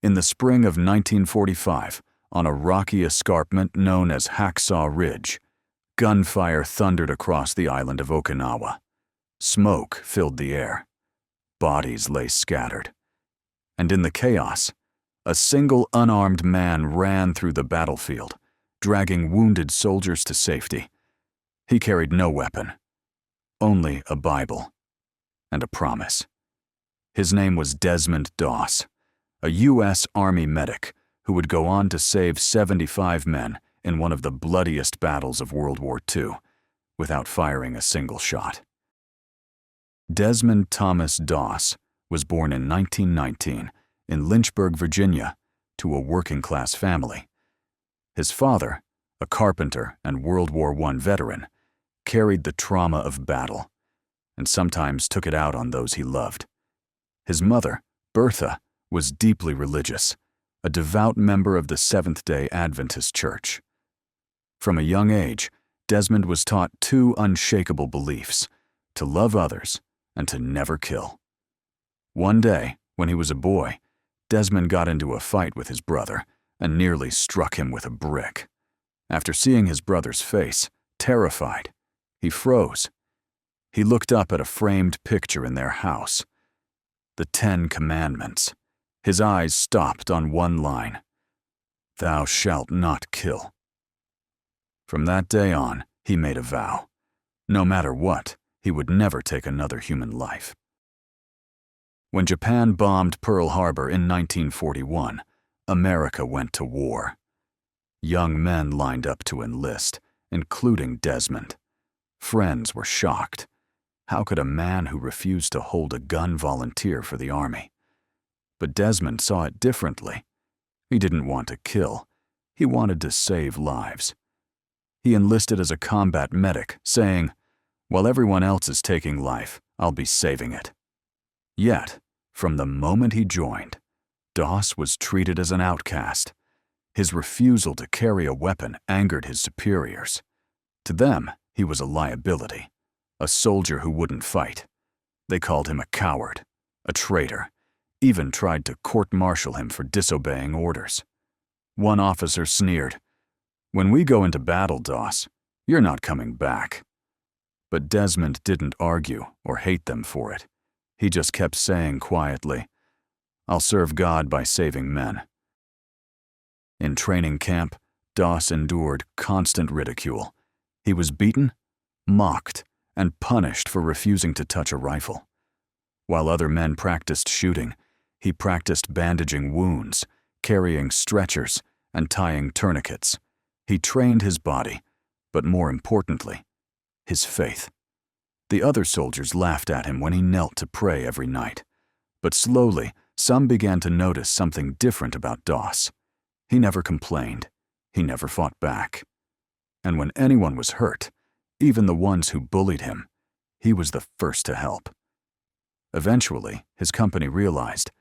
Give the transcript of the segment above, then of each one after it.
In the spring of 1945, on a rocky escarpment known as Hacksaw Ridge, gunfire thundered across the island of Okinawa. Smoke filled the air. Bodies lay scattered. And in the chaos, a single unarmed man ran through the battlefield, dragging wounded soldiers to safety. He carried no weapon, only a Bible and a promise. His name was Desmond Doss, a U.S. Army medic who would go on to save 75 men in one of the bloodiest battles of World War II, without firing a single shot. Desmond Thomas Doss was born in 1919 in Lynchburg, Virginia, to a working-class family. His father, a carpenter and World War I veteran, carried the trauma of battle and sometimes took it out on those he loved. His mother, Bertha, was deeply religious, a devout member of the Seventh-day Adventist Church. From a young age, Desmond was taught two unshakable beliefs: to love others and to never kill. One day, when he was a boy, Desmond got into a fight with his brother and nearly struck him with a brick. After seeing his brother's face, terrified, he froze. He looked up at a framed picture in their house, the 10 Commandments. His eyes stopped on one line: "Thou shalt not kill." From that day on, he made a vow. No matter what, he would never take another human life. When Japan bombed Pearl Harbor in 1941, America went to war. Young men lined up to enlist, including Desmond. Friends were shocked. How could a man who refused to hold a gun volunteer for the army? But Desmond saw it differently. He didn't want to kill. He wanted to save lives. He enlisted as a combat medic, saying, "While everyone else is taking life, I'll be saving it." Yet, from the moment he joined, Doss was treated as an outcast. His refusal to carry a weapon angered his superiors. To them, he was a liability, a soldier who wouldn't fight. They called him a coward, a traitor, even tried to court-martial him for disobeying orders. One officer sneered, "When we go into battle, Doss, you're not coming back." But Desmond didn't argue or hate them for it. He just kept saying quietly, "I'll serve God by saving men." In training camp, Doss endured constant ridicule. He was beaten, mocked, and punished for refusing to touch a rifle. While other men practiced shooting, he practiced bandaging wounds, carrying stretchers, and tying tourniquets. He trained his body, but more importantly, his faith. The other soldiers laughed at him when he knelt to pray every night. But slowly, some began to notice something different about Doss. He never complained. He never fought back. And when anyone was hurt, even the ones who bullied him, he was the first to help. Eventually, his company realized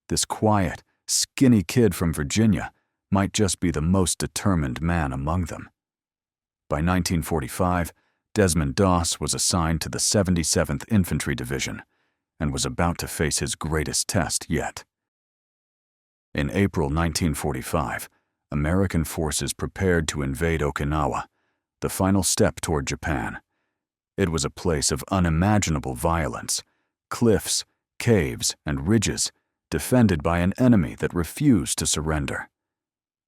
this quiet, skinny kid from Virginia might just be the most determined man among them. By 1945, Desmond Doss was assigned to the 77th Infantry Division and was about to face his greatest test yet. In April 1945, American forces prepared to invade Okinawa, the final step toward Japan. It was a place of unimaginable violence, cliffs, caves, and ridges defended by an enemy that refused to surrender.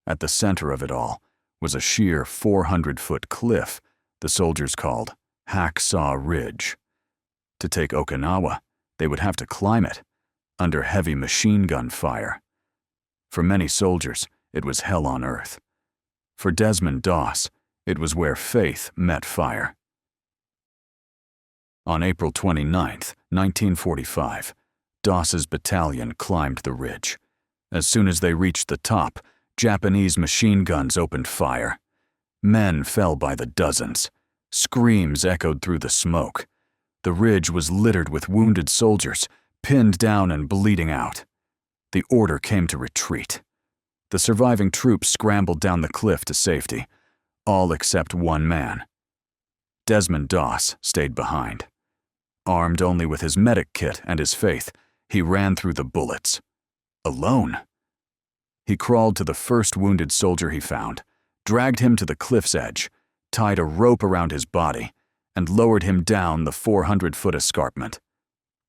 At the center of it all was a sheer 400-foot cliff the soldiers called Hacksaw Ridge. To take Okinawa, they would have to climb it, under heavy machine gun fire. For many soldiers, it was hell on earth. For Desmond Doss, it was where faith met fire. On April 29, 1945, Doss's battalion climbed the ridge. As soon as they reached the top, Japanese machine guns opened fire. Men fell by the dozens. Screams echoed through the smoke. The ridge was littered with wounded soldiers, pinned down and bleeding out. The order came to retreat. The surviving troops scrambled down the cliff to safety, all except one man. Desmond Doss stayed behind. Armed only with his medic kit and his faith, he ran through the bullets. Alone. He crawled to the first wounded soldier he found, dragged him to the cliff's edge, tied a rope around his body, and lowered him down the 400-foot escarpment.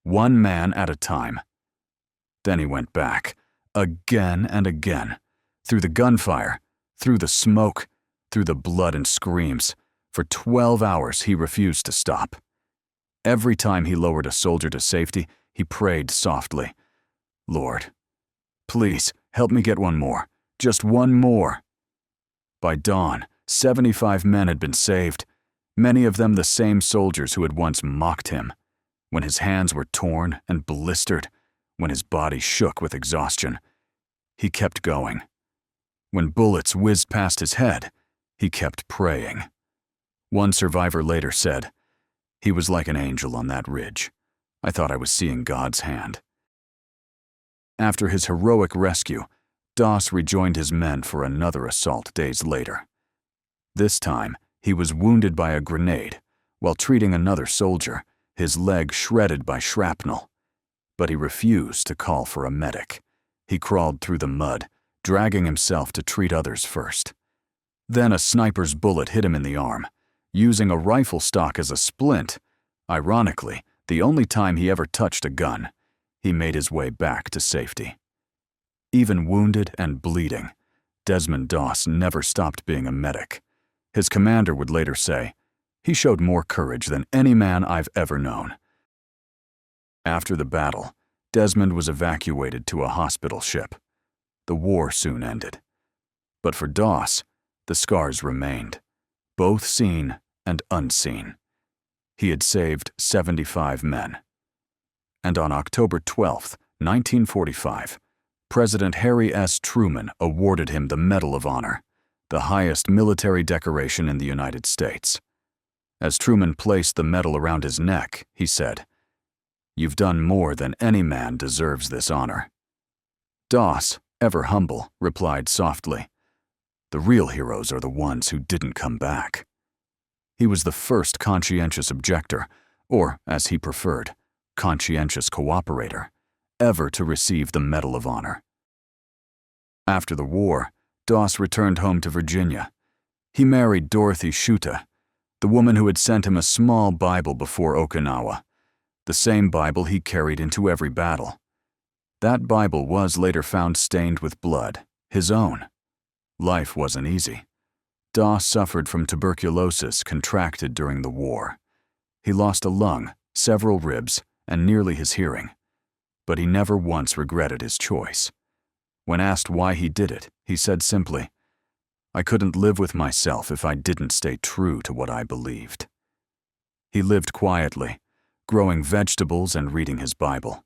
One man at a time. Then he went back, again and again, through the gunfire, through the smoke, through the blood and screams. For 12 hours he refused to stop. Every time he lowered a soldier to safety, he prayed softly, "Lord, please help me get one more, just one more." By dawn, 75 men had been saved, many of them the same soldiers who had once mocked him. When his hands were torn and blistered, when his body shook with exhaustion, he kept going. When bullets whizzed past his head, he kept praying. One survivor later said, "He was like an angel on that ridge. I thought I was seeing God's hand." After his heroic rescue, Doss rejoined his men for another assault days later. This time, he was wounded by a grenade while treating another soldier, his leg shredded by shrapnel. But he refused to call for a medic. He crawled through the mud, dragging himself to treat others first. Then a sniper's bullet hit him in the arm, using a rifle stock as a splint. Ironically, the only time he ever touched a gun, he made his way back to safety. Even wounded and bleeding, Desmond Doss never stopped being a medic. His commander would later say, "He showed more courage than any man I've ever known." After the battle, Desmond was evacuated to a hospital ship. The war soon ended. But for Doss, the scars remained, both seen and unseen. He had saved 75 men. And on October 12, 1945, President Harry S. Truman awarded him the Medal of Honor, the highest military decoration in the United States. As Truman placed the medal around his neck, he said, "You've done more than any man deserves this honor." Doss, ever humble, replied softly, "The real heroes are the ones who didn't come back." He was the first conscientious objector, or, as he preferred, conscientious cooperator, ever to receive the Medal of Honor. After the war, Doss returned home to Virginia. He married Dorothy Shuta, the woman who had sent him a small Bible before Okinawa, the same Bible he carried into every battle. That Bible was later found stained with blood, his own. Life wasn't easy. Doss suffered from tuberculosis contracted during the war. He lost a lung, several ribs, and nearly his hearing. But he never once regretted his choice. When asked why he did it, he said simply, "I couldn't live with myself if I didn't stay true to what I believed." He lived quietly, growing vegetables and reading his Bible.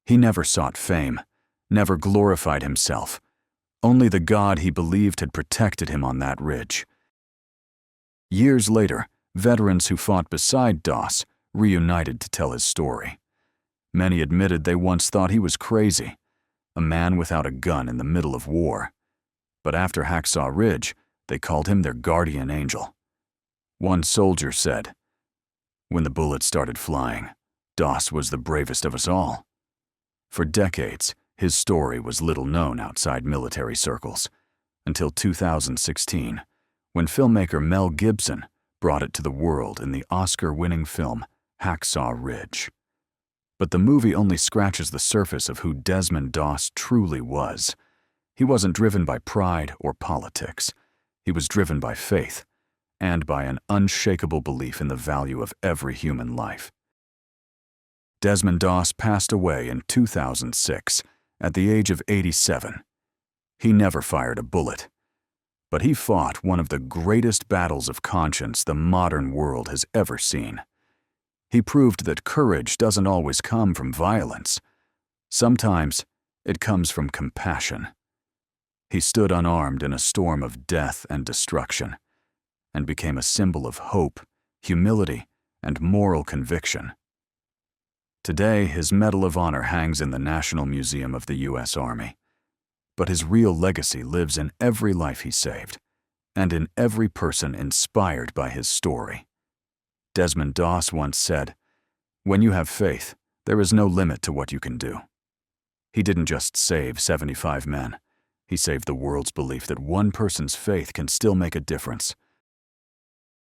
He never sought fame, never glorified himself. Only the God he believed had protected him on that ridge. Years later, veterans who fought beside Doss reunited to tell his story. Many admitted they once thought he was crazy, a man without a gun in the middle of war. But after Hacksaw Ridge, they called him their guardian angel. One soldier said, "When the bullets started flying, Doss was the bravest of us all." For decades, his story was little known outside military circles, until 2016, when filmmaker Mel Gibson brought it to the world in the Oscar-winning film Hacksaw Ridge. But the movie only scratches the surface of who Desmond Doss truly was. He wasn't driven by pride or politics. He was driven by faith, and by an unshakable belief in the value of every human life. Desmond Doss passed away in 2006 at the age of 87. He never fired a bullet, but he fought one of the greatest battles of conscience the modern world has ever seen. He proved that courage doesn't always come from violence. Sometimes it comes from compassion. He stood unarmed in a storm of death and destruction, and became a symbol of hope, humility, and moral conviction. Today, his Medal of Honor hangs in the National Museum of the U.S. Army. But his real legacy lives in every life he saved, and in every person inspired by his story. Desmond Doss once said, "When you have faith, there is no limit to what you can do." He didn't just save 75 men. He saved the world's belief that one person's faith can still make a difference.